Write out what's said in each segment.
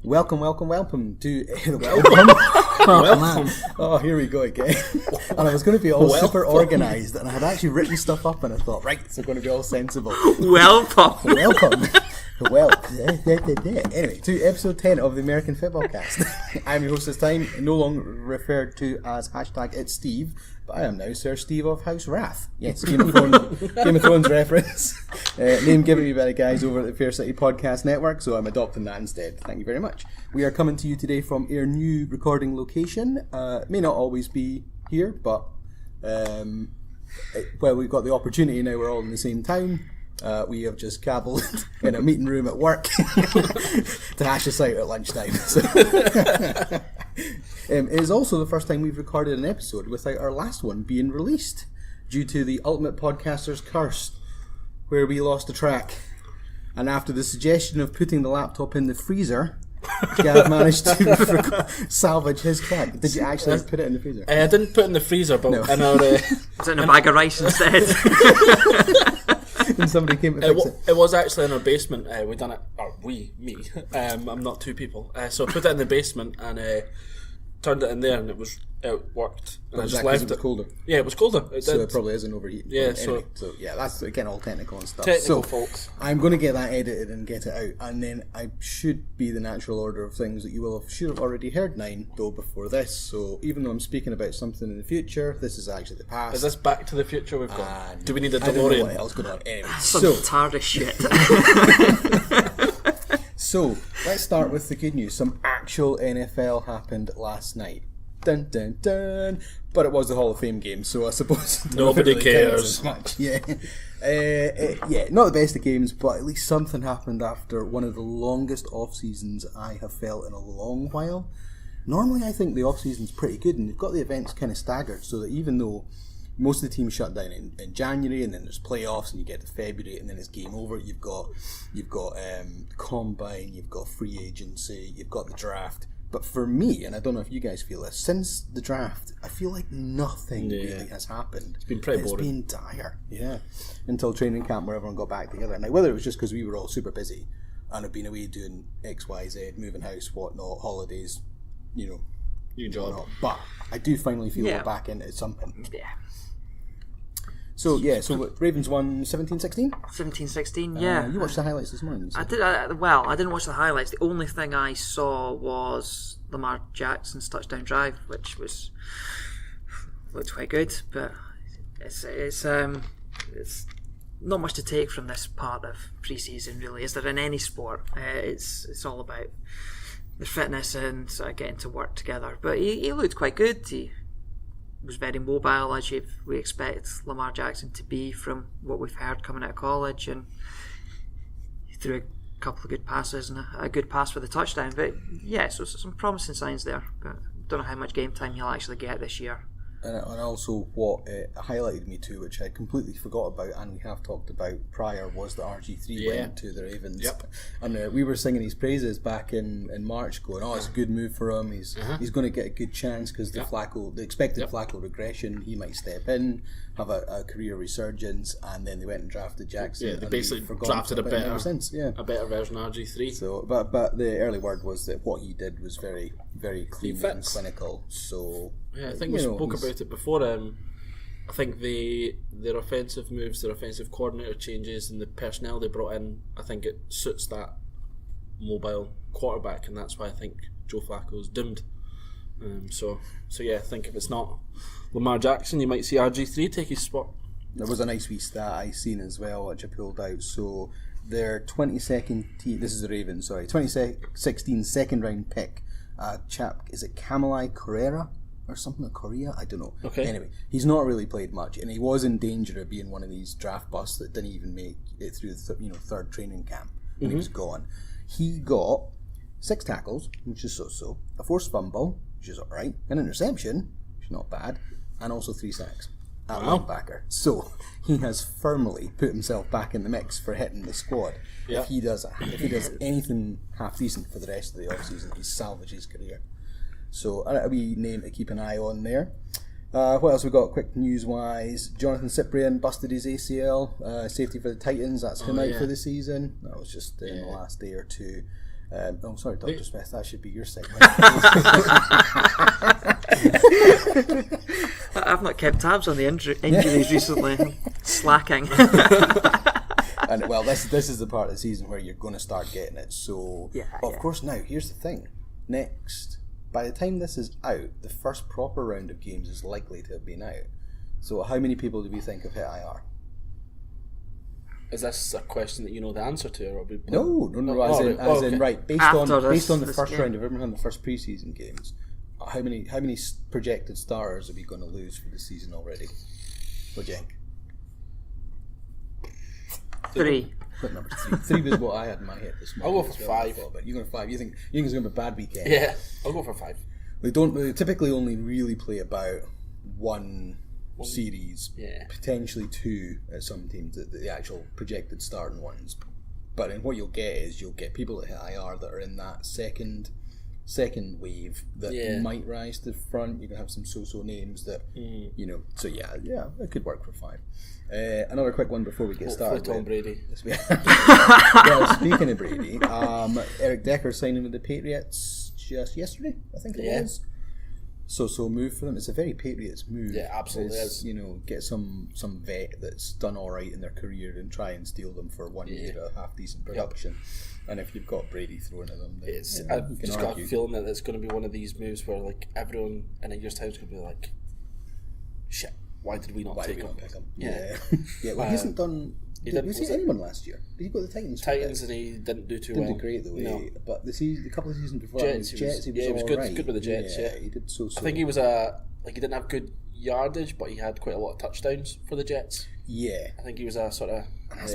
Welcome to Welpome. Man. Oh, here we go again. And I was going to be all super organised, and I had actually written stuff up, and I thought, right, it's going to be all sensible. Welcome. Anyway, to episode 10 of the American Fitbaw Cast. I'm your host this time, no longer referred to as hashtag it's Steve, but I am now Sir Steve of House Wrath. Yes, Game of Thrones reference. Name given me by the guys over at the Fair City Podcast Network, so I'm adopting that instead. Thank you very much. We are coming to you today from our new recording location. It may not always be here, but we've got the opportunity now, we're all in the same town. We have just cabbled in a meeting room at work to hash this out at lunchtime. So it is also the first time we've recorded an episode without our last one being released due to the Ultimate Podcaster's Curse, where we lost the track. And after the suggestion of putting the laptop in the freezer, Gav managed to salvage his track. Did you actually put it in the freezer? I didn't put it in the freezer, but No. in our... Was it in a bag of rice instead? And somebody came to fix it. It was actually in our basement. We done it, or me. I'm not two people. So I put it in the basement and turned it in there, and it worked. And I just left it was colder. Yeah, it was colder. So it probably isn't overheating. Yeah, anyway, so yeah, that's again all technical and stuff. Technical so faults. I'm going to get that edited and get it out, and then I should be the natural order of things that you should have already heard 9 though before this. So even though I'm speaking about something in the future, this is actually the past. Is this Back to the Future we've got? Do we need a I don't know what DeLorean? else going on. Anyway, Some so TARDIS shit. So, let's start with the good news. Some actual NFL happened last night. Dun dun dun. But it was the Hall of Fame game, so I suppose Nobody it really counts cares. as much. Yeah. Yeah, not the best of games, but at least something happened after one of the longest off seasons I have felt in a long while. Normally, I think the off season's pretty good, and they've got the events kind of staggered, so that even though most of the teams shut down in January, and then there's playoffs, and you get to February, and then it's game over. You've got combine, you've got free agency, you've got the draft. But for me, and I don't know if you guys feel this, since the draft, I feel like nothing really has happened. It's been pretty boring. It's been dire, yeah. Until training camp, where everyone got back together. Now, whether it was just because we were all super busy and had been away doing X, Y, Z, moving house, whatnot, holidays, New job. whatnot. But I do finally feel Yeah. we're back into something. Yeah. So Ravens won 17-16? 17-16, yeah. You watched the highlights this morning, you I said. did. I didn't watch the highlights. The only thing I saw was Lamar Jackson's touchdown drive, which looked quite good. But it's not much to take from this part of pre-season, really. Is there in any sport? It's all about the fitness and sort of getting to work together. But he looked quite good. He was very mobile, as we expect Lamar Jackson to be from what we've heard coming out of college, and he threw a couple of good passes and a good pass for the touchdown. But yeah, so some promising signs there, but don't know how much game time he'll actually get this year. And also what highlighted me too, which I completely forgot about, and we have talked about prior, was that RG3 went to the Ravens. Yep. And we were singing his praises back in March, going, "Oh, it's a good move for him. He's going to get a good chance because the expected Flacco regression, he might step in, have a career resurgence." And then they went and drafted Jackson. Yeah, they and basically we've drafted a better version of RG3. So, but the early word was that what he did was very, very clean and clinical. So. Yeah, I think we spoke about it before. I think their offensive moves, their offensive coordinator changes, and the personnel they brought in, I think it suits that mobile quarterback, and that's why I think Joe Flacco's doomed. So yeah, I think if it's not Lamar Jackson, you might see RG3 take his spot. There was a nice wee stat I seen as well, which I pulled out. So their 22nd team, this is the Ravens, 2016 second round pick, chap, is it Kamalai Carrera? Or something like Korea, I don't know. Okay. Anyway, he's not really played much, and he was in danger of being one of these draft busts that didn't even make it through the third training camp, and he was gone. He got 6 tackles, which is so, a forced fumble, which is alright, an interception, which is not bad, and also 3 sacks at linebacker. So he has firmly put himself back in the mix for hitting the squad. Yeah. If he does anything half decent for the rest of the offseason, he's salvaged his career. So a wee name to keep an eye on there. What else we got quick news-wise? Jonathan Cyprian busted his ACL, safety for the Titans. That's him out for the season. That was just in the last day or two. Sorry, Dr. Smith, that should be your segment. I've not kept tabs on the injuries recently. I'm slacking. And well, this is the part of the season where you're going to start getting it. So, of course, now here's the thing. Next, by the time this is out, the first proper round of games is likely to have been out. So, how many people do we think have hit IR? Is this a question that you know the answer to, or No. As in, based on the first round of everyone, the first preseason games, how many projected starters are we going to lose for the season already? What do you think? 3. Put number 3. 3 was what I had in my head this morning. I'll go for 5. But you go for 5. You think it's going to be a bad weekend? Yeah, I'll go for 5. We typically only really play about one series, potentially 2 at some teams, the actual projected starting ones. But then what you'll get people that hit IR that are in that second wave that might rise to the front. You can have some so names that So it could work for 5. Another quick one before we get started. Tom Brady. Well, speaking of Brady, Eric Decker signing with the Patriots just yesterday, I think it was. So move for them. It's a very Patriots move. Yeah, absolutely is. Get some vet that's done all right in their career and try and steal them for 1 year at half decent production. And if you've got Brady thrown at them, then, I've just got a feeling that it's going to be one of these moves where like everyone in a year's time is going to be like, shit, why did we not take him? Pick him? Yeah. Well, he hasn't done. Was he anyone last year? Did he go to the Titans? And he didn't do too well. Didn't do great though. No. But the couple of seasons before, Jets, he was good. Right. Good with the Jets. Yeah, he did so. I think he was he didn't have good yardage, but he had quite a lot of touchdowns for the Jets. Yeah, I think he was a sort of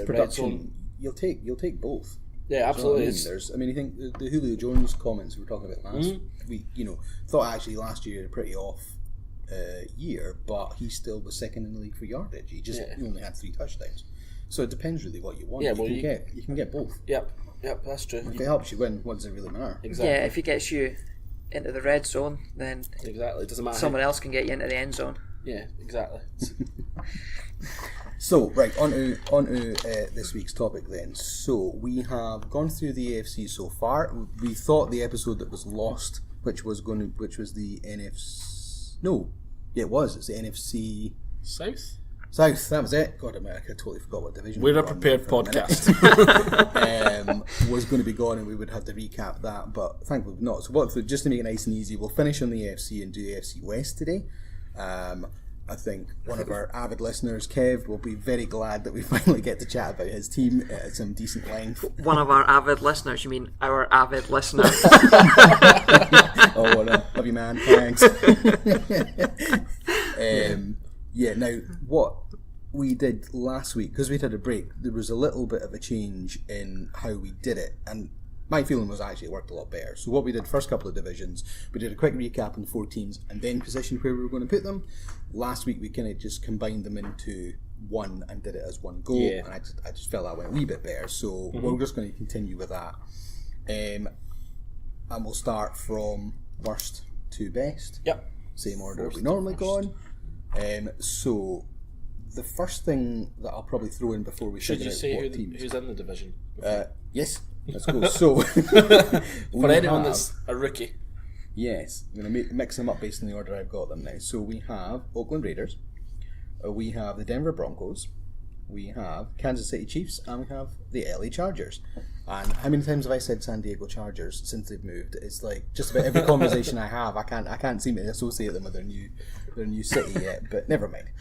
production. You'll take both. Yeah, absolutely. I think the Julio Jones comments we were talking about last week. Thought actually last year had a pretty off year, but he still was second in the league for yardage. He only had 3 touchdowns. So it depends really what you want. Yeah, you can get both. Yep, that's true. If it helps you win, what does it really matter? Exactly. Yeah, if it gets you into the red zone, then exactly, it doesn't matter. Someone else can get you into the end zone. Yeah, exactly. So right on to this week's topic then. So we have gone through the AFC so far. We thought the episode that was lost, which was the NFC. No, it was. It's the NFC South. That was it. God, I totally forgot what division. We're a prepared podcast. Was going to be gone, and we would have to recap that, but thankfully not. So, just to make it nice and easy, we'll finish on the AFC and do the AFC West today. I think one of our avid listeners, Kev, will be very glad that we finally get to chat about his team at some decent length. One of our avid listeners? You mean our avid listener? Oh, well, love you, man. Thanks. Now, what we did last week, because we'd had a break, there was a little bit of a change in how we did it, and my feeling was actually it worked a lot better. So what we did, first couple of divisions, we did a quick recap on the 4 teams and then positioned where we were going to put them. Last week we kind of just combined them into one and did it as one go, and I just felt that went a wee bit better. So we're just going to continue with that, and we'll start from worst to best. Yep. Same order we normally go on. So the first thing that I'll probably throw in before we should you say teams. Who's in the division? Yes, let's go. So for anyone that's a rookie, yes, I'm going to mix them up based on the order I've got them now. So we have Oakland Raiders, we have the Denver Broncos, we have Kansas City Chiefs, and we have the LA Chargers. And how many times have I said San Diego Chargers since they've moved? It's like just about every conversation I have, I can't seem to associate them with their new city yet. But never mind.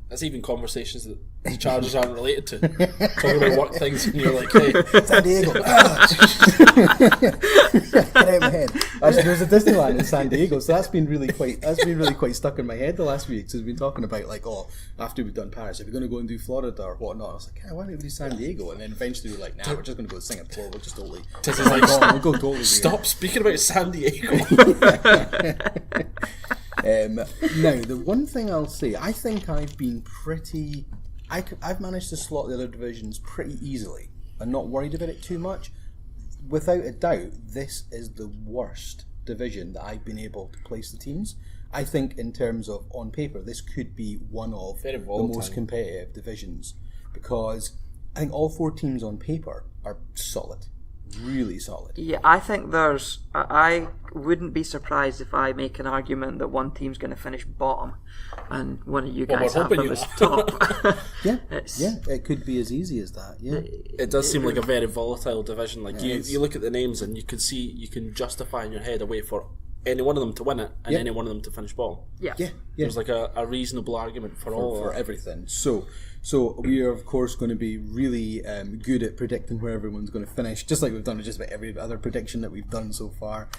That's even conversations that the Chargers aren't related to. Talking about work things, and you're like, "Hey, San Diego." Get out of my head. Actually, there's a Disneyland in San Diego, so that's been really quite stuck in my head the last week. So we've been talking about like, after we've done Paris, are we going to go and do Florida or whatnot? I was like, why don't we do San Diego? And then eventually we're like, nah, we're just going to go to Singapore. We'll just totally. We'll go totally. Stop speaking about San Diego. Now, the one thing I'll say, I think I've been I've managed to slot the other divisions pretty easily and not worried about it too much. Without a doubt, this is the worst division that I've been able to place the teams. I think in terms of on paper, this could be one of the most competitive divisions, because I think all 4 teams on paper are solid. really solid. Yeah, I think there's. I wouldn't be surprised if I make an argument that one team's going to finish bottom, and one of you guys have them as top. Yeah, it could be as easy as that. Yeah, it does seem like a very volatile division. Like you look at the names and you can justify in your head a way for any one of them to win it and any one of them to finish bottom. Yeah. There's like a reasonable argument for everything. So we are of course going to be really good at predicting where everyone's going to finish, just like we've done with just about every other prediction that we've done so far.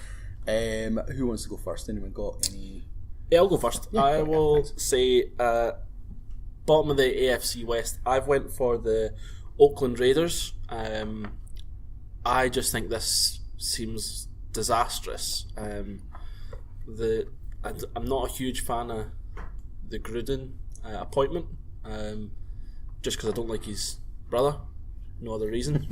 Who wants to go first? Anyone got any? Yeah, I'll go first. I will say bottom of the AFC West. I've went for the Oakland Raiders. I just think this seems disastrous. I'm not a huge fan of the Gruden appointment, just because I don't like his brother. No other reason.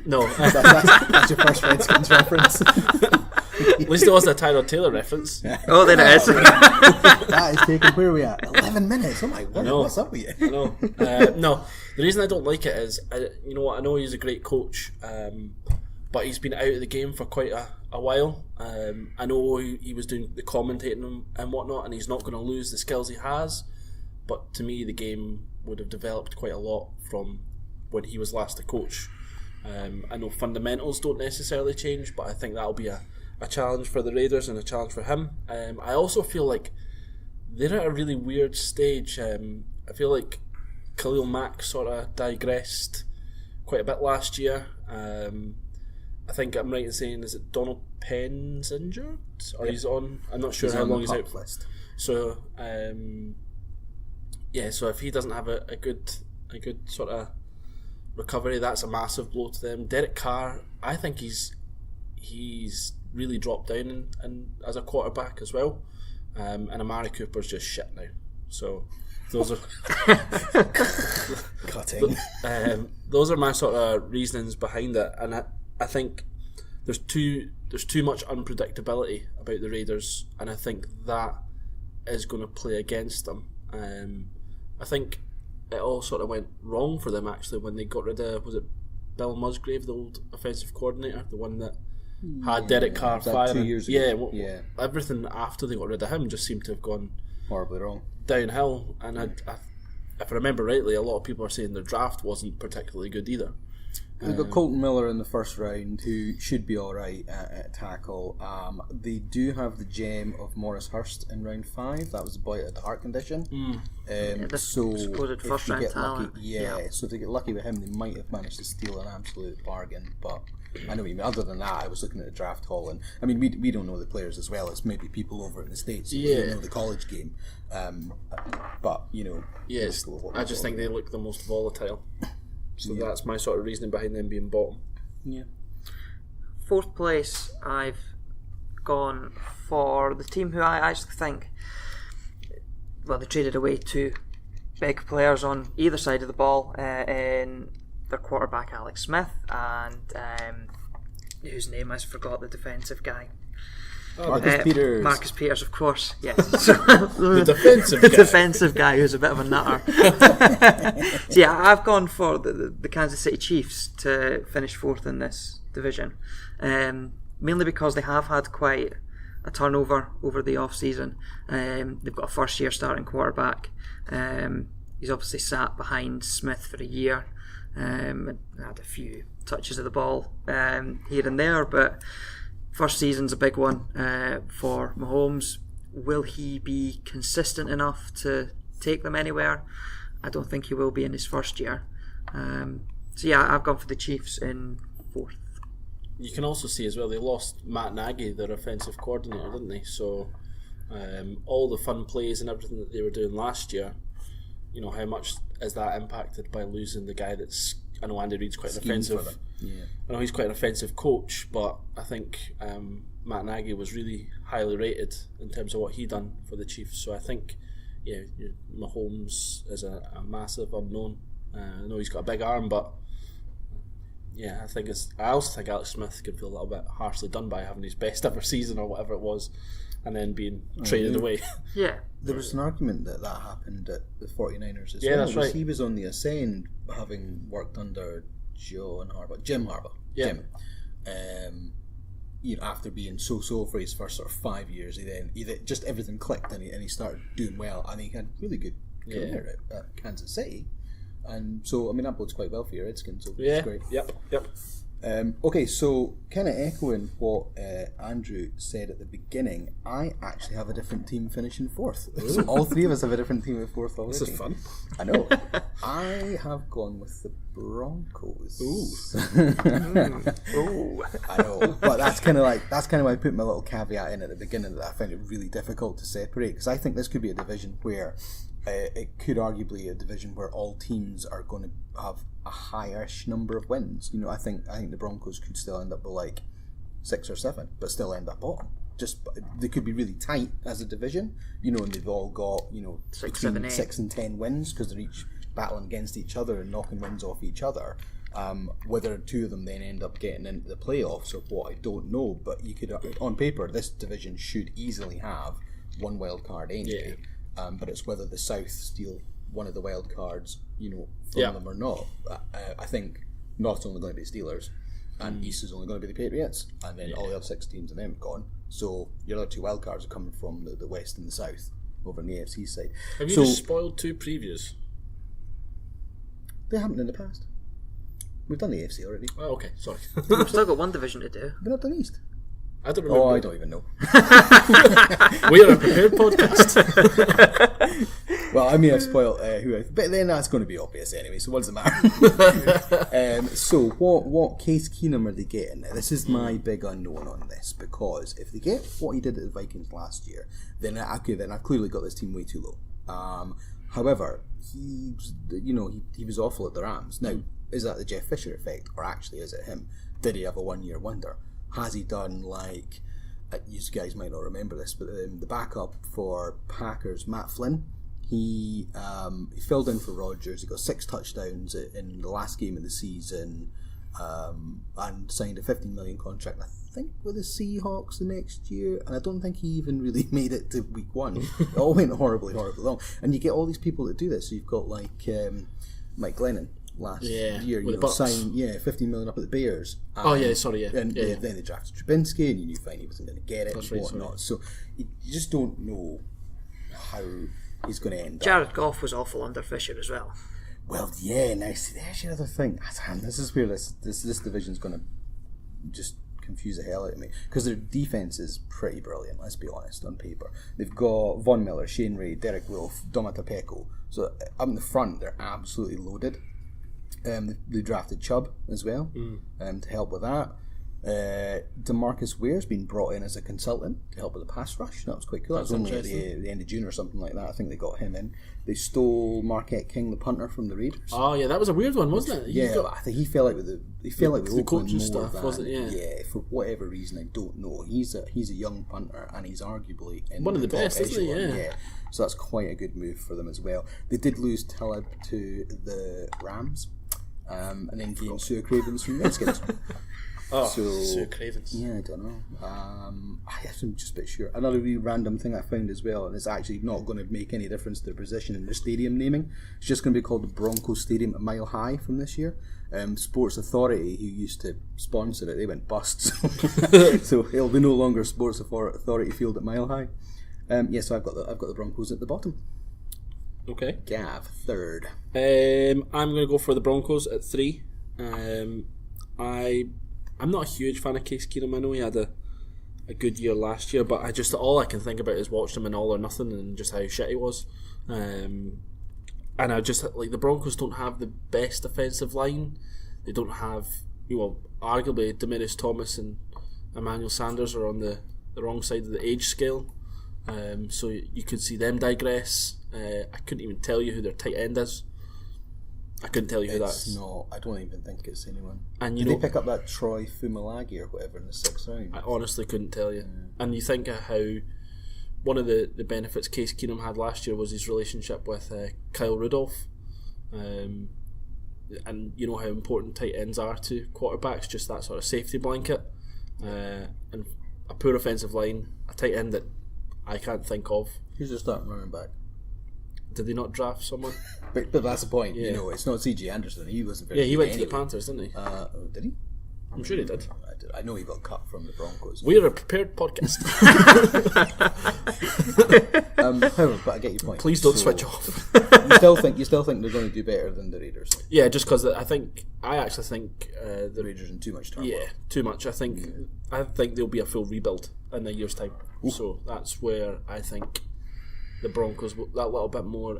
No, that's your first Redskins reference. At least it wasn't a Tyrod Taylor reference. Oh, then it is. That is taking, where are we at? 11 minutes. Oh my god, what's up with you? I know. No, the reason I don't like it is, you know what? I know he's a great coach, but he's been out of the game for quite a while. I know he was doing the commentating and whatnot, and he's not going to lose the skills he has. But to me, the game would have developed quite a lot from when he was last a coach. I know fundamentals don't necessarily change, but I think that'll be a challenge for the Raiders and a challenge for him. I also feel like they're at a really weird stage. I feel like Khalil Mack sort of digressed quite a bit last year. I think I'm right in saying, is it Donald Penn's injured? Or he's on? I'm not sure how long he's out. List. So, so if he doesn't have a good sort of recovery, that's a massive blow to them. Derek Carr, I think he's really dropped down in as a quarterback as well. And Amari Cooper's just shit now. So those are cutting. Those are my sort of reasonings behind it, and I think there's too much unpredictability about the Raiders, and I think that is going to play against them. I think it all sort of went wrong for them actually when they got rid of, was it Bill Musgrave, the old offensive coordinator, the one that had Derek Carr firing? 2 years ago. Yeah, everything after they got rid of him just seemed to have gone horribly wrong downhill. And if I remember rightly, a lot of people are saying their draft wasn't particularly good either. They've got Colton Miller in the first round, who should be alright at tackle. They do have the gem of Morris Hurst in round 5. That was a boy at the heart condition. So if first round get talent. lucky, so if they get lucky with him, they might have managed to steal an absolute bargain. But I know what you mean. Other than that, I was looking at the draft hall, and I mean, we don't know the players as well as maybe people over in the States who don't know the college game. But you know, yes, I just think they look the most volatile. So that's my sort of reasoning behind them being bottom. Yeah. Fourth place, I've gone for the team who I actually think, well, they traded away 2 big players on either side of the ball in their quarterback Alex Smith and whose name I forgot, the defensive guy. Marcus Peters, of course. Yes. The defensive guy who's a bit of a nutter. So yeah, I've gone for the Kansas City Chiefs to finish 4th in this division, mainly because they have had quite a turnover over the off season. They've got a first year starting quarterback. He's obviously sat behind Smith for a year. And had a few touches of the ball here and there, but first season's a big one for Mahomes. Will he be consistent enough to take them anywhere? I don't think he will be in his first year. So yeah, I've gone for the Chiefs in 4th. You can also see as well, they lost Matt Nagy, their offensive coordinator, didn't they? So all the fun plays and everything that they were doing last year, you know, how much is that impacted by losing the guy that's, I know Andy Reid's quite an offensive, I know he's quite an offensive coach, but I think Matt Nagy was really highly rated in terms of what he done for the Chiefs. So I think, Mahomes is a massive unknown. I know he's got a big arm, but yeah, I also think Alex Smith could feel a little bit harshly done by having his best ever season or whatever it was, and then being traded away. Yeah. There was an argument that happened at the 49ers as well. Yeah, that's right. He was on the ascend, having worked under Jim Harbaugh. Yeah. Jim. After being so for his first sort of 5 years, he just everything clicked and he started doing well, and he had really good career at Kansas City, and so that bodes quite well for your Redskins. So it's great. Yep. Okay, so kind of echoing what Andrew said at the beginning, I actually have a different team finishing fourth. So all three of us have a different team in fourth already. This is fun. I know. I have gone with the Broncos. Ooh. I know, but that's kind of why I put my little caveat in at the beginning that I find it really difficult to separate, because I think this could be a division where it could arguably a division where all teams are going to have a high-ish number of wins. I think the Broncos could still end up with like 6 or 7, but still end up bottom. Just they could be really tight as a division, and they've all got 6, between 7, 8. 6 and 10 wins because they're each battling against each other and knocking wins off each other. Whether two of them then end up getting into the playoffs or what, I don't know. But you could, on paper, this division should easily have one wild card anyway. Yeah. But it's whether the South steal one of the wild cards, from them or not. I think North's only going to be Steelers, and East is only going to be the Patriots, and then all the other 6 teams and them have gone. So your other 2 wild cards are coming from the West and the South over on the AFC side. Have you just spoiled 2 previews? They happened in the past. We've done the AFC already. Oh, okay, sorry. We've still got one division to do. We've not done East. I don't remember. Oh, I don't even know. We are a prepared podcast. Well, I may have spoiled but then that's going to be obvious anyway, so what does it matter? So what Case Keenum are they getting? Now, this is my big unknown on this, because if they get what he did at the Vikings last year, then I've clearly got this team way too low. However, he was awful at the Rams. Now, is that the Jeff Fisher effect, or actually is it him? Did he have a 1-year wonder? Has he done like, you guys might not remember this, but the backup for Packers, Matt Flynn, he filled in for Rodgers. He got 6 touchdowns in the last game of the season, and signed a $15 million contract, I think, with the Seahawks the next year. And I don't think he even really made it to week 1. It all went horribly long. And you get all these people that do this. So you've got like Mike Glennon. Last year, signed $15 million up at the Bears. And then they drafted Trubinsky, and you knew fine he wasn't going to get it and whatnot. So you just don't know how he's going to end up. Jared Goff was awful under Fisher as well. Well, yeah. Now, see, there's your other thing. This is where this division's going to just confuse the hell out of me, because their defense is pretty brilliant. Let's be honest. On paper, they've got Von Miller, Shane Ray, Derek Wolfe, Domata Peko. So up in the front, they're absolutely loaded. They drafted Chubb as well to help with that. DeMarcus Ware's been brought in as a consultant to help with the pass rush. That was quite cool. That was only at the end of June or something like that. I think they got him in. They stole Marquette King, the punter, from the Raiders. Oh yeah, that was a weird one, wasn't it? I think he fell out with the coaching stuff, wasn't it? Yeah, for whatever reason, I don't know. He's a young punter, and he's arguably in one of the best, isn't he? Yeah. So that's quite a good move for them as well. They did lose Talib to the Rams, and then gained Sue Cravens from the Redskins. Sue Cravens. Yeah, I don't know. I'm just a bit sure. Another really random thing I found as well, and it's actually not going to make any difference to their position in their stadium naming. It's just going to be called the Broncos Stadium at Mile High from this year. Sports Authority, who used to sponsor it, they went bust. So it'll be no longer Sports Authority Field at Mile High. So I've got the Broncos at the bottom. Okay. Gav, third. I'm going to go for the Broncos at 3. I'm not a huge fan of Case Keenum. I know he had a good year last year, but all I can think about is watching him in All or Nothing and just how shit he was. And I just like the Broncos don't have the best defensive line. They don't have, arguably Demaryius Thomas and Emmanuel Sanders are on the wrong side of the age scale. So you could see them digress. I couldn't even tell you who their tight end is. I couldn't tell you who that is. No, I don't even think it's anyone. And Did they pick up that Troy Fumalagi or whatever in the 6th round? I honestly couldn't tell you. And you think of how one of the benefits Case Keenum had last year was his relationship with Kyle Rudolph. And you know how important tight ends are to quarterbacks, just that sort of safety blanket. And a poor offensive line, a tight end that I can't think of. Who's their starting running back? Did they not draft someone? But that's the point. Yeah. You know, it's not C.J. Anderson. He wasn't very Yeah, he good went to the anyway. Panthers, didn't he? Did he? I'm sure he did. I know he got cut from the Broncos. We're a prepared podcast. However, but I get your point. Please don't So, switch off. You still think they're going to do better than the Raiders? Yeah, just because I actually think The the Raiders in too much turmoil. yeah too much. I think there'll be a full rebuild in a year's time. So that's where I think the Broncos will, that little bit more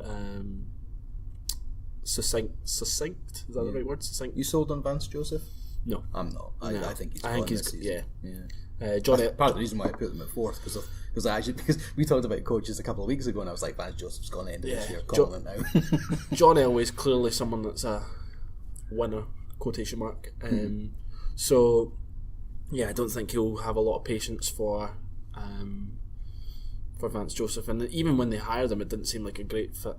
succinct. Is that the right word? Succinct. You sold on Vance Joseph? No, I'm not. I think he's. I think gone he's this season. yeah. John. That's part of the reason why I put them at fourth because we talked about coaches a couple of weeks ago and I was like, Vance Joseph's gone to end of this year. Calling it now. John Elway's clearly someone that's a winner, quotation mark. So, yeah, I don't think he'll have a lot of patience for Vance Joseph. And even when they hired him, it didn't seem like a great fit.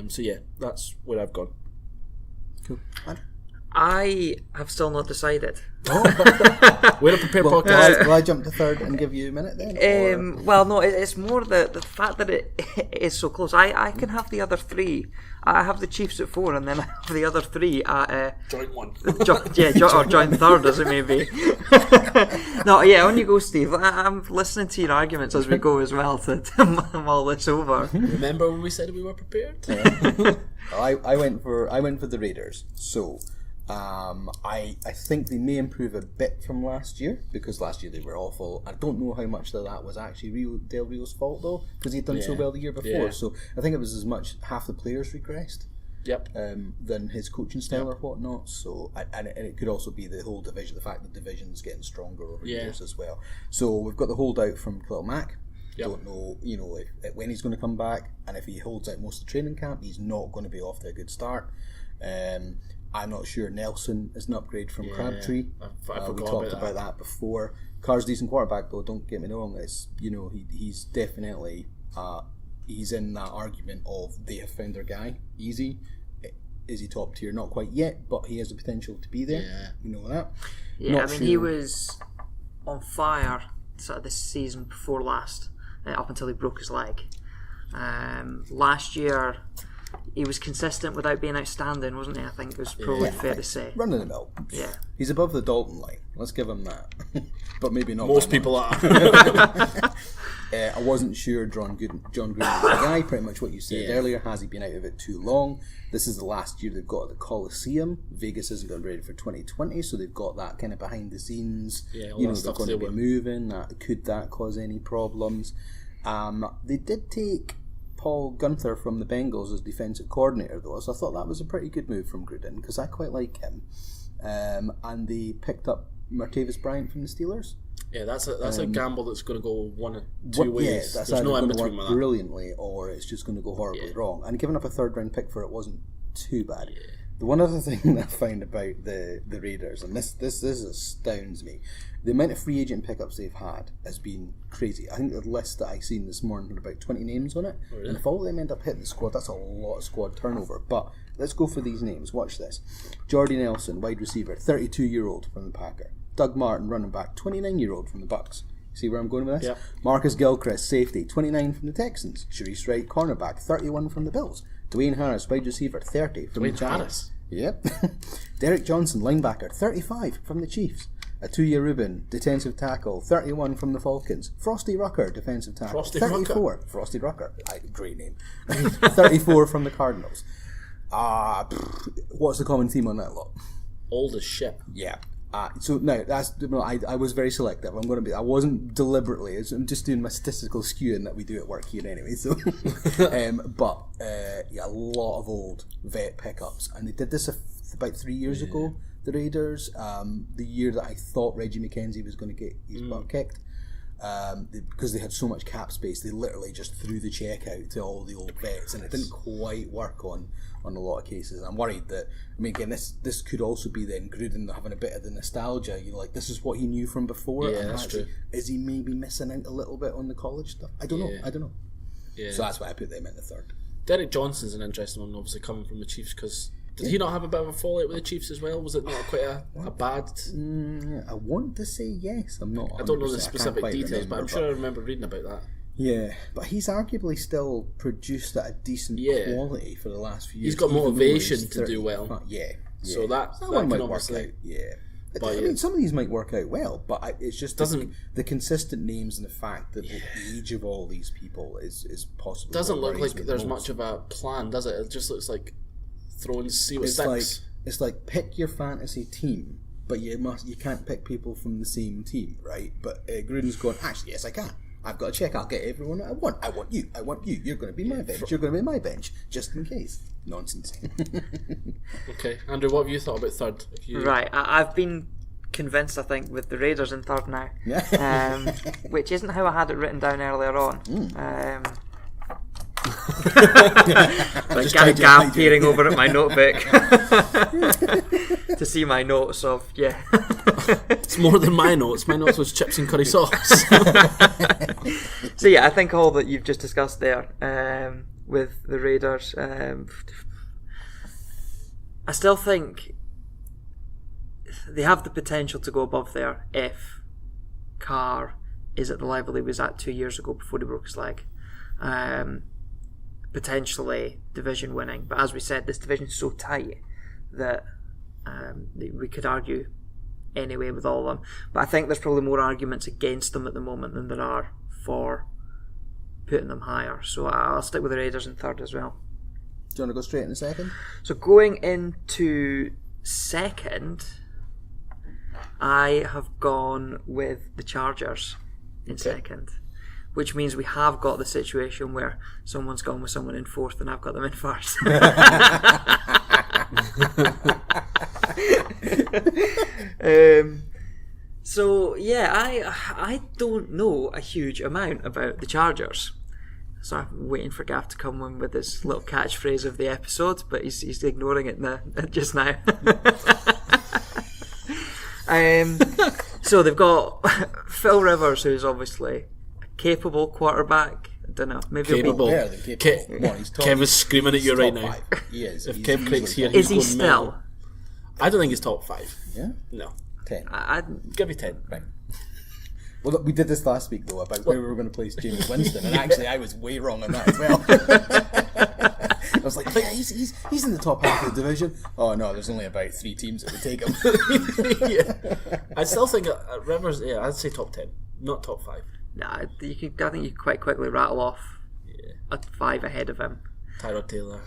So, yeah, that's where I've gone. Cool. I have still not decided. We're a prepared podcast. Will I jump to third and give you a minute then? Or- Well, no, it's more the fact that it is so close. I can have the other three. I have the Chiefs at 4, and then I have the other 3 at Joint one. or joint third, as it may be. No, yeah, on you go, Steve. I'm listening to your arguments as we go as well to mull this over. Remember when we said we were prepared? I went for the Raiders. So I think they may improve a bit from last year because last year they were awful. I don't know how much of that was actually Del Rio's fault though because he'd done so well the year before. Yeah. So I think it was as much half the players regressed. Yep. Than his coaching style or whatnot. So and it could also be the whole division, the fact that the division's getting stronger over years as well. So we've got the holdout from Khalil Mack. Yep. Don't know, if when he's going to come back, and if he holds out most of the training camp, he's not going to be off to a good start. I'm not sure. Nelson is an upgrade from Crabtree. I forgot we talked about that before. Carr's decent quarterback though. Don't get me wrong. It's he's definitely he's in that argument of they have found their guy. Easy. Is he top tier? Not quite yet, but he has the potential to be there. Yeah. You know that. Yeah, I mean, he was on fire sort of this season before last, up until he broke his leg. Last year, he was consistent without being outstanding, wasn't he? I think it was probably fair to say. Running the mill. Yeah. He's above the Dalton line. Let's give him that. But maybe not. Most by people much. are. I wasn't sure John Gruden was the guy, pretty much what you said earlier. Has he been out of it too long? This is the last year they've got at the Coliseum. Vegas isn't got ready for 2020, so they've got that kind of behind the scenes. Yeah, all they're that stuff going to they be were- moving. Could that cause any problems? They did take Paul Gunther from the Bengals as defensive coordinator, though, so I thought that was a pretty good move from Gruden because I quite like him. And they picked up Martavis Bryant from the Steelers. Yeah, that's a gamble that's going to go one of two ways. Yeah, that's There's either no in going to between work with that. brilliantly or it's just going to go horribly wrong. And giving up a third round pick for it wasn't too bad. The one other thing that I find about the Raiders, and this astounds me, the amount of free agent pickups they've had has been crazy. I think the list that I seen this morning had about 20 names on it. Oh, really? And if all of them end up hitting the squad, that's a lot of squad turnover. But let's go for these names. Watch this. Jordy Nelson, wide receiver, 32-year-old from the Packer. Doug Martin, running back, 29-year-old from the Bucks. See where I'm going with this? Yep. Marcus Gilchrist, safety, 29 from the Texans. Sharice Wright, cornerback, 31 from the Bills. Dwayne Harris, wide receiver, 30 from the Dwayne Giants. Harris? Yep. Derek Johnson, linebacker, 35 from the Chiefs. Atuya Rubin, defensive tackle, 31 from the Falcons. Frosty Rucker, defensive tackle, Frosty 34. Rucker. Frosty Rucker, great name. 34 from the Cardinals. What's the common theme on that lot? Old as shit. Yeah. So no, I was very selective. I wasn't deliberately. I'm just doing my statistical skewing that we do at work here anyway. So, but a lot of old vet pickups, and they did this about 3 years ago. The Raiders, the year that I thought Reggie McKenzie was going to get his butt kicked, because they had so much cap space, they literally just threw the check out to all the old vets, and it didn't quite work on a lot of cases. I'm worried that, again, this could also be then Gruden having a bit of the nostalgia. This is what he knew from before. Yeah, and that's true. Is he maybe missing out a little bit on the college stuff? I don't know. Yeah. So that's why I put them in the third. Derek Johnson's an interesting one, obviously coming from the Chiefs, because did he not have a bit of a fallout with the Chiefs as well? Was it not quite a bad? I want to say yes. I'm not. I don't know the 100%. I can't specific quite details, but I'm remember, sure I remember reading about that. Yeah, but he's arguably still produced at a decent quality for the last few years. He's got even though motivation he's to do 30. well. Yeah. So that one can might work obviously... out. Yeah. But I mean, some of these might work out well, but it's just the consistent names and the fact that the age of all these people is possible. Doesn't look like there's much of a plan, does it? It just looks like throw and see what sticks. It's like pick your fantasy team, but you can't pick people from the same team, right? But Gruden's going, actually, yes, I can. I've got to check. I'll get everyone I want. I want you. You're going to be my bench. You're going to be my bench, just in case. Nonsense. Okay, Andrew, what have you thought about third? Right, I've been convinced, I think, with the Raiders in third now, which isn't how I had it written down earlier on. Like gap peering over at my notebook to see my notes of It's more than my notes. My notes was chips and curry sauce. So yeah, I think all that you've just discussed there with the Raiders, I still think they have the potential to go above there if Carr is at the level he was at 2 years ago before he broke his leg. Potentially division winning, but as we said, this division is so tight that we could argue anyway with all of them. But I think there's probably more arguments against them at the moment than there are for putting them higher. So I'll stick with the Raiders in third as well. Do you want to go straight into second? So going into second, I have gone with the Chargers in second, which means we have got the situation where someone's gone with someone in fourth and I've got them in first. So yeah, I don't know a huge amount about the Chargers. So I'm waiting for Gav to come in with his little catchphrase of the episode, but he's ignoring it just now. So they've got Phil Rivers, who's obviously a capable quarterback. I don't know, maybe capable. Kev is screaming at you right now. He is. If Kev clicks here, is he still? Mental. I don't think he's top 5. Yeah? No. 10. I'd give you 10. Right. Well, we did this last week, though, about where we were going to place James Winston, and actually I was way wrong on that as well. I was like, yeah, he's in the top half of the division. Oh, no, there's only about 3 teams that would take him. I still think Rivers, I'd say top 10, not top 5. Nah, I think you could quite quickly rattle off a 5 ahead of him. Tyrod Taylor.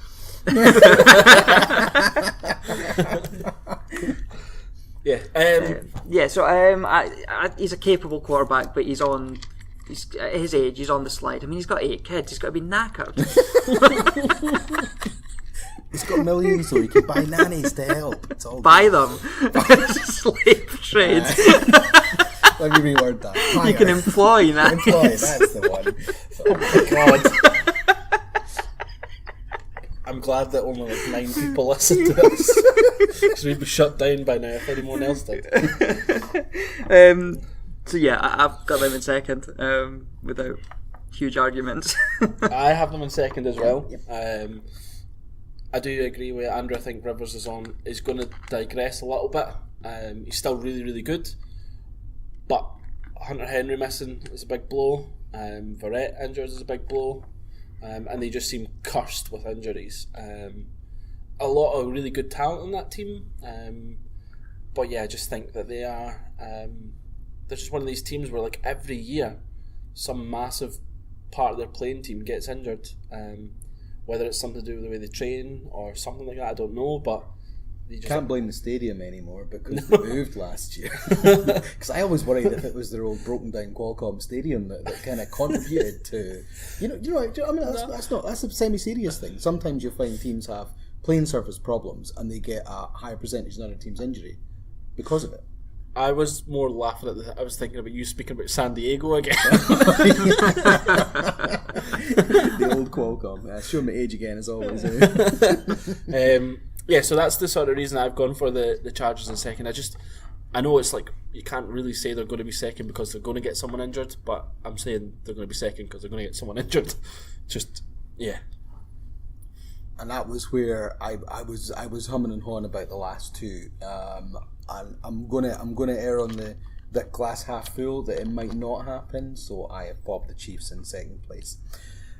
So he's a capable quarterback, but he's at his age, he's on the slide. I mean, he's got 8 kids, he's got to be knackered. He's got millions, so he can buy nannies to help. It's all buy them. Slave trade. Let me reword that. Hire. You can employ nannies. That's the one. Oh my god. I'm glad that only 9 people listen to this, because we'd be shut down by now if anyone else did. So yeah, I've got them in second, without huge arguments. I have them in second as well. I do agree with Andrew. I think Rivers is going to digress a little bit. He's still really, really good, but Hunter Henry missing is a big blow. Verrett injured is a big blow. And they just seem cursed with injuries. A lot of really good talent on that team, but yeah, I just think that they are. They're just one of these teams where, like, every year, some massive part of their playing team gets injured. Whether it's something to do with the way they train or something like that, I don't know. But you just can't blame the stadium anymore because they moved last year. Because I always worried if it was their old broken down Qualcomm stadium that kind of contributed to, I mean, that's a semi-serious thing. Sometimes you'll find teams have playing surface problems and they get a higher percentage than other teams' injury because of it. I was more laughing at I was thinking about you speaking about San Diego again. The old Qualcomm. Show my age again as always. Yeah, so that's the sort of reason I've gone for the Chargers in second. I know it's like you can't really say they're going to be second because they're going to get someone injured, but I'm saying they're going to be second because they're going to get someone injured. And that was where I was humming and hawing about the last two. And I'm gonna err on the glass half full that it might not happen. So I have popped the Chiefs in second place.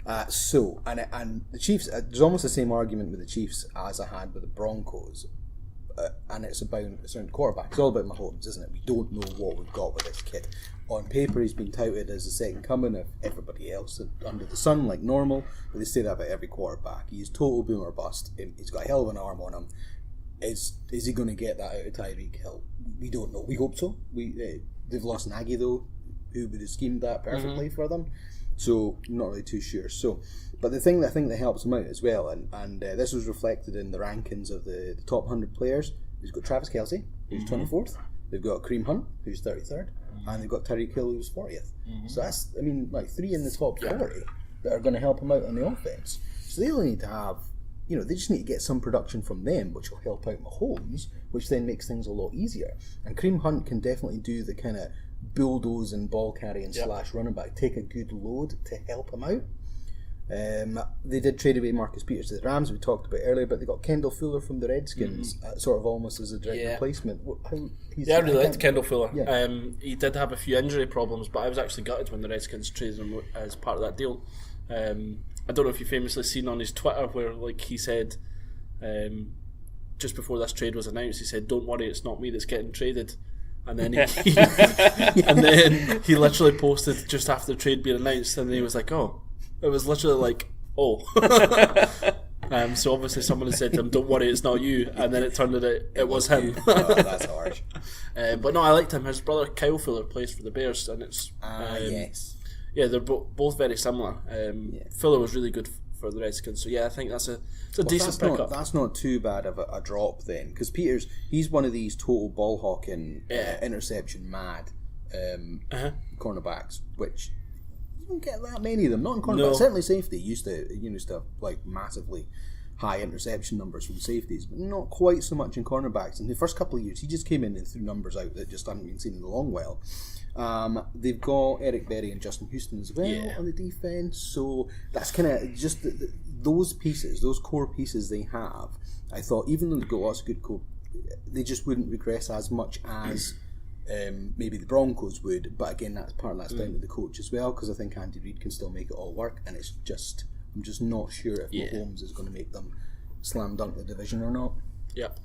And the Chiefs, there's almost the same argument with the Chiefs as I had with the Broncos. And it's around quarterback. It's all about Mahomes, isn't it? We don't know what we've got with this kid. On paper, he's been touted as the second coming of everybody else under the sun, like normal. But they say that about every quarterback. He's total boom or bust. He's got a hell of an arm on him. Is he going to get that out of Tyreek Hill? We don't know. We hope so. They've lost Nagy though, who would have schemed that perfectly for them. So not really too sure. But the thing that I think that helps him out as well, and this was reflected in the rankings of the top 100 players. He's got Travis Kelce, who's 24th. They've got Kareem Hunt, who's 33rd, and they've got Tyreek Hill, who's 40th. So that's, like 3 in the top 40 that are going to help him out on the offense. So they only need to have, they just need to get some production from them, which will help out Mahomes, which then makes things a lot easier. And Kareem Hunt can definitely do the kind of bulldoze and ball carrying / running back, take a good load to help him out. They did trade away Marcus Peters to the Rams, we talked about earlier, but they got Kendall Fuller from the Redskins, sort of almost as a direct replacement. I really liked Kendall Fuller. Yeah. He did have a few injury problems, but I was actually gutted when the Redskins traded him as part of that deal. I don't know if you've famously seen on his Twitter where he said, just before this trade was announced, he said, "Don't worry, it's not me that's getting traded." And then he literally posted just after the trade being announced, and he was like, "Oh." It was literally like, "Oh." So obviously someone had said to him, "Don't worry, it's not you," and then it turned out it was him. That's harsh. But no, I liked him. His brother Kyle Fuller plays for the Bears, and it's yes. Yeah, they're both very similar. Fuller was really good for the Redskins, so I think it's a decent pickup. That's not too bad of a drop then, because Peters, he's one of these total ball hawking, interception mad cornerbacks, which you don't get that many of them. Not in cornerbacks. No. Certainly safety used to have like massively high interception numbers from safeties, but not quite so much in cornerbacks. In the first couple of years, he just came in and threw numbers out that just hadn't been seen in a long while. They've got Eric Berry and Justin Houston as well on the defense, so that's kind of just those pieces, those core pieces they have. I thought even though they've got lots of good core, they just wouldn't regress as much as maybe the Broncos would. But again, that's down to the coach as well, because I think Andy Reid can still make it all work, and I'm just not sure if Mahomes is going to make them slam dunk the division or not. Yep.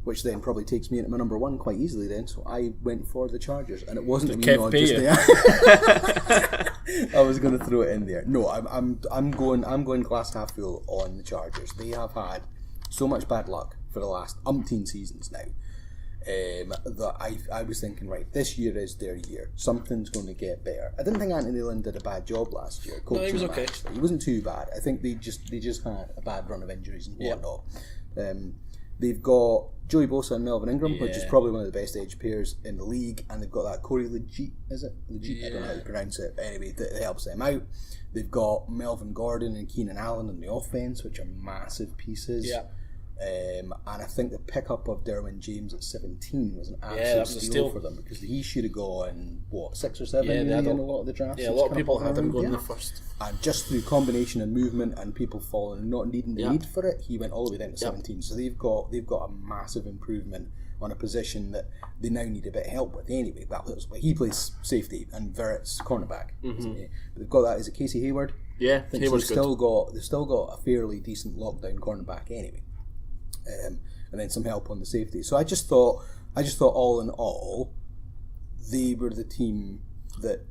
Which then probably takes me into my number one quite easily then. So I went for the Chargers, and it wasn't me not just there. I was going to throw it in there. No, I'm going glass half full on the Chargers. They have had so much bad luck for the last umpteen seasons now. That I was thinking, right, this year is their year. Something's going to get better. I didn't think Anthony Lynn did a bad job last year. No, he was okay. He wasn't too bad. I think they just had a bad run of injuries and whatnot. They've got Joey Bosa and Melvin Ingram, which is probably one of the best edge pairs in the league, and they've got that Corey Legit, is it? Legit? Yeah. I don't know how to pronounce it. But anyway, that helps them out. They've got Melvin Gordon and Keenan Allen in the offense, which are massive pieces. Yeah. And I think the pickup of Derwin James at 17 was an absolute steal for them, because he should have gone, 6 or 7 in a lot of the drafts. Yeah, a lot of people had him going the first. And just through combination of movement and people falling and not needing the need for it, he went all the way down to 17. So they've got a massive improvement on a position that they now need a bit of help with anyway. Well, he plays safety and Verrett's cornerback. Mm-hmm. But they've got that. Is it Casey Hayward? Yeah, I think they've still got a fairly decent lockdown cornerback anyway. And then some help on the safety. So I just thought all in all, they were the team that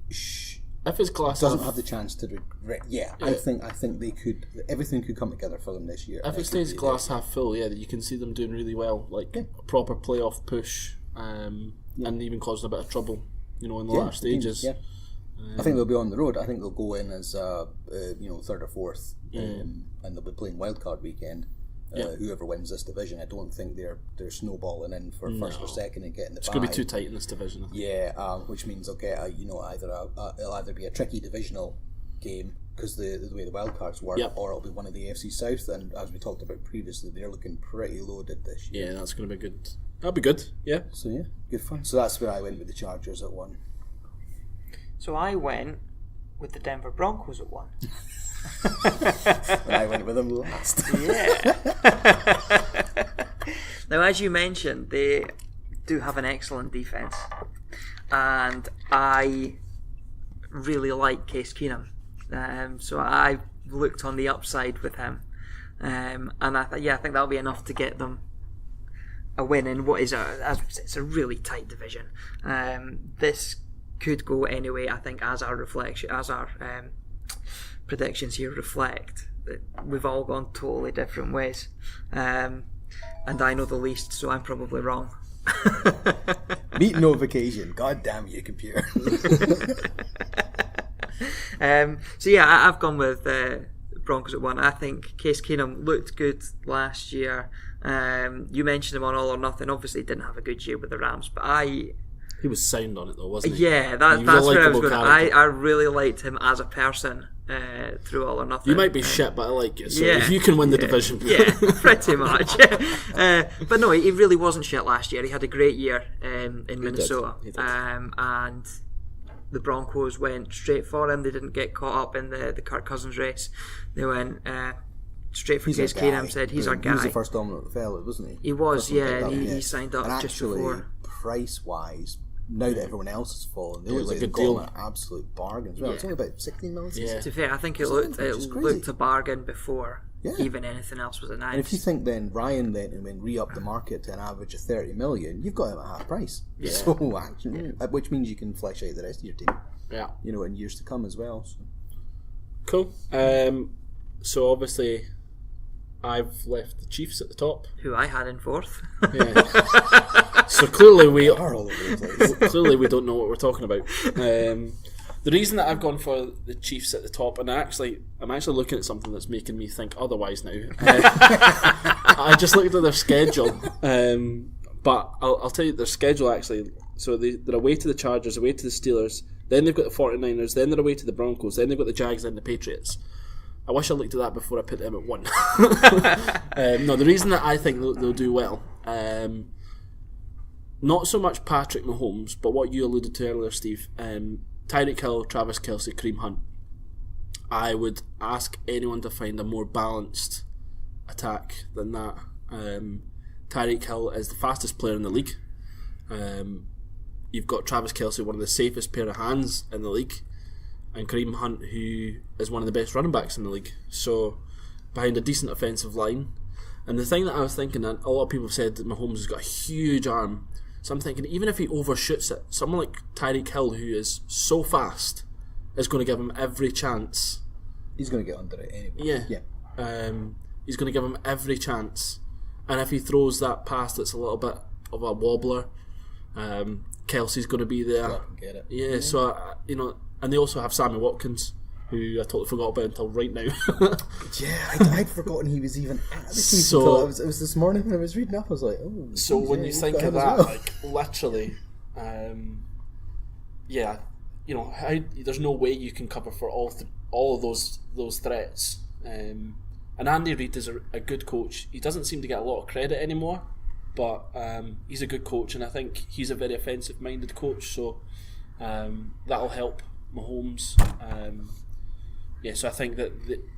if it's glass doesn't have the chance to regret. I think they could. Everything could come together for them this year. If it stays glass half full, you can see them doing really well, like a proper playoff push, and even causing a bit of trouble, in the latter stages. I think they'll be on the road. I think they'll go in as third or fourth, and they'll be playing wildcard weekend. Whoever wins this division, I don't think they're snowballing in for first or second and getting the bye. It's going to be too tight in this division. Which means they'll get it'll either be a tricky divisional game because the way the wildcards work, or it'll be one of the AFC South. And as we talked about previously, they're looking pretty loaded this year. Yeah, that's going to be good. That'll be good. Yeah. So good fun. So that's where I went with the Chargers at 1. So I went with the Denver Broncos at 1. And I went with them last. Now, as you mentioned, they do have an excellent defense. and I really like Case Keenum. So I looked on the upside with him, and I think that'll be enough to get them a win in what is it's a really tight division. This could go anyway. I think as our predictions here reflect that we've all gone totally different ways, and I know the least, so I'm probably wrong. Meet notification. God damn you, computer. So yeah, I've gone with Broncos at 1. I think Case Keenum looked good last year. You mentioned him on All or Nothing. Obviously, he didn't have a good year with the Rams, but he was sound on it though, wasn't he? Yeah, that's where I was going. I really liked him as a person through All or Nothing. You might be shit, but I like you. So if you can win the division, yeah, pretty much. But no, he really wasn't shit last year. He had a great year in Minnesota, He did. And the Broncos went straight for him. They didn't get caught up in the Kirk Cousins race. They went straight for Case Keenum. Said he's our guy. He was the first dominant fella, wasn't he? He was, yeah. He signed up and just actually, before. Price-wise, now that everyone else has fallen, they look like they've got an absolute bargain as well. It's only about 16 million. Yeah. To be fair, I think it looked a bargain before even anything else was announced. And if you think then Ryan then re-up the market to an average of 30 million, you've got him at half price. Yeah. So which means you can flesh out the rest of your team. Yeah. In years to come as well. So. Cool. So obviously, I've left the Chiefs at the top. Who I had in 4th. Yeah. So clearly we are all over the place. Clearly we don't know what we're talking about. The reason that I've gone for the Chiefs at the top, and I'm actually looking at something that's making me think otherwise now. I just looked at their schedule, but I'll tell you their schedule actually. So they're away to the Chargers, away to the Steelers, then they've got the 49ers, then they're away to the Broncos, then they've got the Jags and the Patriots. I wish I looked at that before I put them at 1. No, the reason that I think they'll do well, not so much Patrick Mahomes, but what you alluded to earlier, Steve, Tyreek Hill, Travis Kelce, Kareem Hunt. I would ask anyone to find a more balanced attack than that. Tyreek Hill is the fastest player in the league. You've got Travis Kelce, one of the safest pair of hands in the league, and Kareem Hunt, who is one of the best running backs in the league. So, behind a decent offensive line. And the thing that I was thinking, and a lot of people have said that Mahomes has got a huge arm. So I'm thinking, even if he overshoots it, someone like Tyreek Hill, who is so fast, is going to give him every chance. He's going to get under it anyway. Yeah. He's going to give him every chance. And if he throws that pass that's a little bit of a wobbler, Kelsey's going to be there. Let him get it. Yeah, so, and they also have Sammy Watkins, who I totally forgot about until right now. I'd forgotten he was even at the Chiefs until it was this morning when I was reading up. I was like, oh. So when you think of that, like literally, there's no way you can cover for all of those threats. And Andy Reid is a good coach. He doesn't seem to get a lot of credit anymore, but he's a good coach, and I think he's a very offensive-minded coach. So that'll help Mahomes. So I think that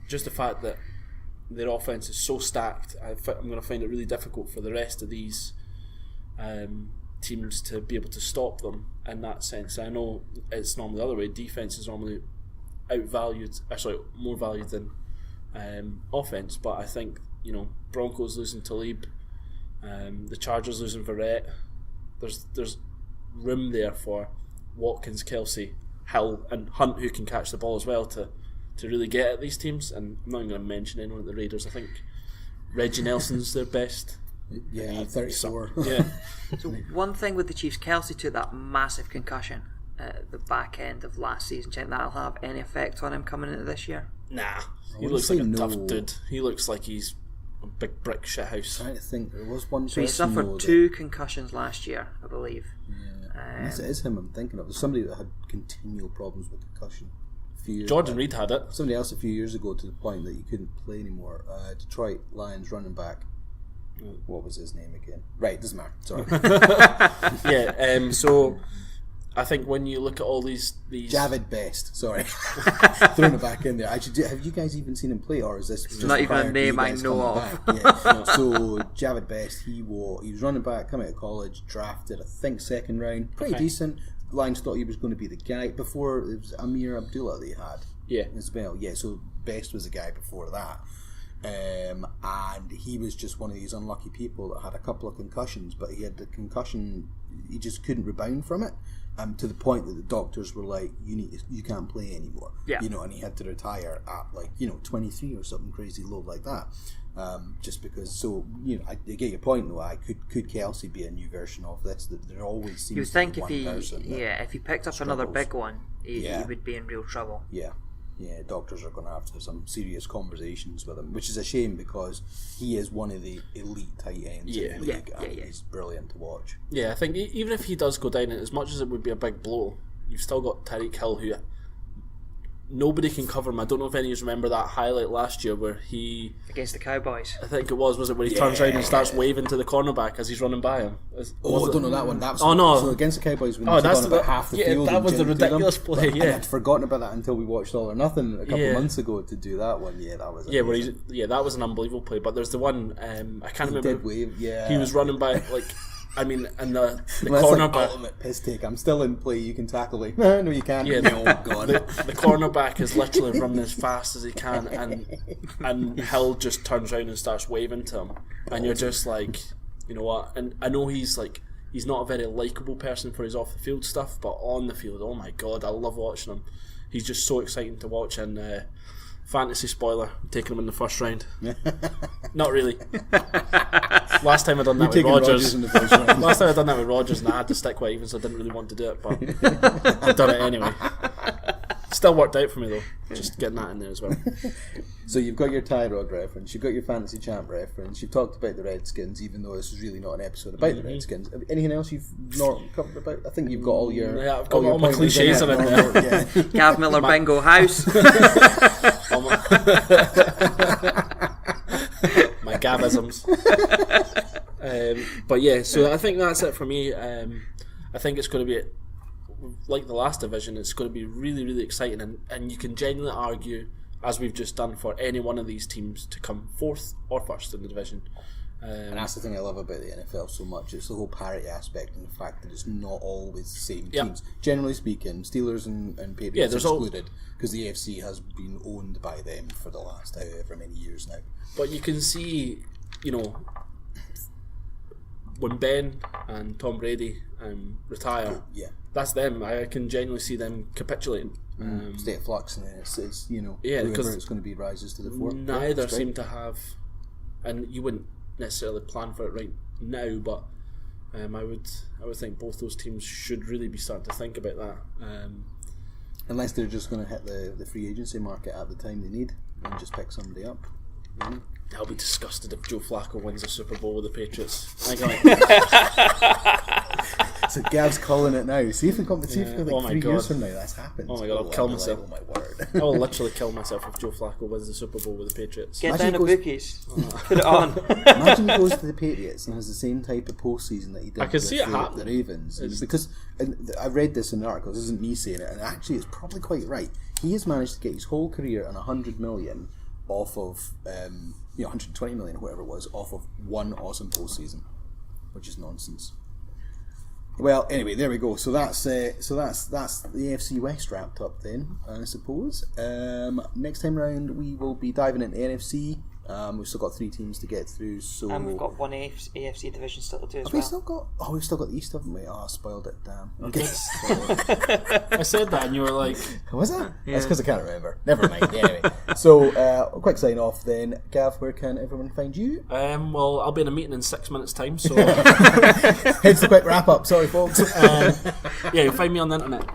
just the fact that their offense is so stacked, I'm going to find it really difficult for the rest of these teams to be able to stop them in that sense. I know it's normally the other way. Defense is normally more valued than offense, but I think Broncos losing Talib, the Chargers losing Verrett, there's room there for Watkins, Kelce, Hill, and Hunt, who can catch the ball as well, to really get at these teams. And I'm not even going to mention anyone at the Raiders. I think Reggie Nelson's their best. Yeah, 34. Yeah. So one thing with the Chiefs, Kelce took that massive concussion at the back end of last season. Do you think that'll have any effect on him coming into this year? Nah, he looks like a tough dude. He looks like he's a big brick shithouse. I'm trying to think, there was one. So he suffered 2 concussions last year, I believe. Unless it is him I'm thinking of. There's somebody that had continual problems with concussion. Jordan Reed had it. Somebody else a few years ago, to the point that he couldn't play anymore. Detroit Lions running back. What was his name again? Right, doesn't matter. Sorry. Yeah. So I think when you look at all these Javid Best. Sorry, throwing it back in there. Actually, have you guys even seen him play, or is this just not even a name I know of? So Javid Best, he was running back, coming out of college, drafted, I think, second round, pretty decent. Lions thought he was going to be the guy. Before, it was Amir Abdullah they had. Yeah. As well. Yeah, so Best was the guy before that. And he was just one of these unlucky people that had a couple of concussions, but he had the concussion, he just couldn't rebound from it, to the point that the doctors were like, you can't play anymore. Yeah. And he had to retire at 23 or something crazy low like that. Just because, so I get your point though. Could Kelsey be a new version of this? That there always seems You would to think be one person. if he picked up another struggles. big one, he would be in real trouble. Yeah, doctors are going to have some serious conversations with him, which is a shame because he is one of the elite tight ends in the league, and he's brilliant to watch. Yeah, I think even if he does go down, as much as it would be a big blow, you've still got Tyreek Hill, who nobody can cover him. I don't know if any of you remember that highlight last year where he... Against the Cowboys. I think it was it where he turns around and starts waving to the cornerback as he's running by him? I don't know that one. That was no. So against the Cowboys, when they took on about half the field. That was the ridiculous play, And I'd forgotten about that until we watched All or Nothing a couple of months ago to do that one. Yeah, that was amazing. That was an unbelievable play. But there's the one, I can't remember. Did wave, He was running by, and the well, cornerback... Like ultimate piss take. I'm still in play. You can tackle me. No, you can't. Yeah, no, God. The cornerback is literally running as fast as he can, and Hill just turns around and starts waving to him, and you're just like, you know what? And I know he's not a very likeable person for his off the field stuff, but on the field, oh my God, I love watching him. He's just so exciting to watch. And fantasy spoiler, I'm taking him in the first round. Not really. Last time I done that with Rodgers. Last time I done that with Rodgers, and I had to stick with it, even so I didn't really want to do it, but I've done it anyway. Still worked out for me though, just getting that in there as well. So you've got your Tyrod reference, you've got your Fantasy Champ reference, you've talked about the Redskins, even though this is really not an episode about the Redskins. Anything else you've not covered about? I think you've got all your... Yeah, I've got all my cliches in it. Gav Miller Bingo House. My Gavisms. But yeah, so I think that's it for me. I think it's going to be, like the last division, it's going to be really, really exciting, and you can genuinely argue, as we've just done, for any one of these teams to come fourth or first in the division. And that's the thing I love about the NFL so much. It's the whole parity aspect and the fact that it's not always the same teams. Generally speaking, Steelers and Patriots excluded, because the AFC has been owned by them for the last however many years now. But you can see, when Ben and Tom Brady retire, that's them. I can genuinely see them capitulating. State of flux, and it's because it's going to be rises to the fore. Neither seem to have, and you wouldn't necessarily plan for it right now, but I would think both those teams should really be starting to think about that. Unless they're just going to hit the free agency market at the time they need and just pick somebody up. I'll be disgusted if Joe Flacco wins a Super Bowl with the Patriots. So Gav's calling it now. See if we come. See if 3 years from now that's happened. Oh my God, I'll kill myself. Like, oh my word! I'll literally kill myself if Joe Flacco wins the Super Bowl with the Patriots. Get down the bookies. Put it on. Imagine he goes to the Patriots and has the same type of postseason that he did. I can see it happening. The Ravens, because I read this in the article. This isn't me saying it, and actually, it's probably quite right. He has managed to get his whole career on $100 million off of 120 million or whatever it was off of one awesome postseason, which is nonsense. Well, anyway, there we go. So that's the AFC West wrapped up then, I suppose. Next time round, we will be diving into NFC. We've still got 3 teams to get through. So and we've got one AFC division still to do as well. We've still got the East, haven't we? Oh, I spoiled it. Damn. Okay. I said that and you were like... Was that? Yeah. That's because I can't remember. Never mind. Anyway. So, quick sign off then. Gav, where can everyone find you? Well, I'll be in a meeting in 6 minutes' time, so... It's the quick wrap up. Sorry, folks. You'll find me on the internet.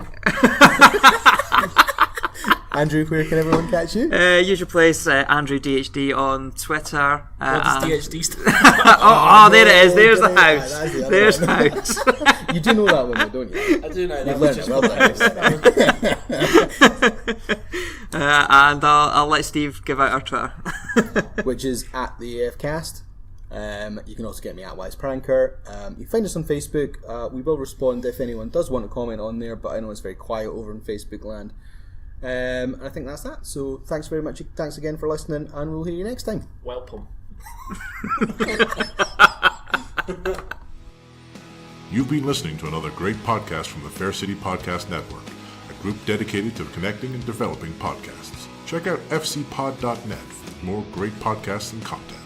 Andrew, where can everyone catch you? Usual place, Andrew DHD on Twitter. What does DHD stand for? There it is. There's the house. There's the house. You do know that one, though, don't you? I do know that. You've learned it. Well done. And I'll let Steve give out our Twitter. Which is at the AFcast. You can also get me at Wise Pranker. You can find us on Facebook. We will respond if anyone does want to comment on there, but I know it's very quiet over in Facebook land. And I think that's that. So thanks very much. Thanks again for listening, and we'll hear you next time. Welpome. You've been listening to another great podcast from the Fair City Podcast Network, a group dedicated to connecting and developing podcasts. Check out fcpod.net for more great podcasts and content.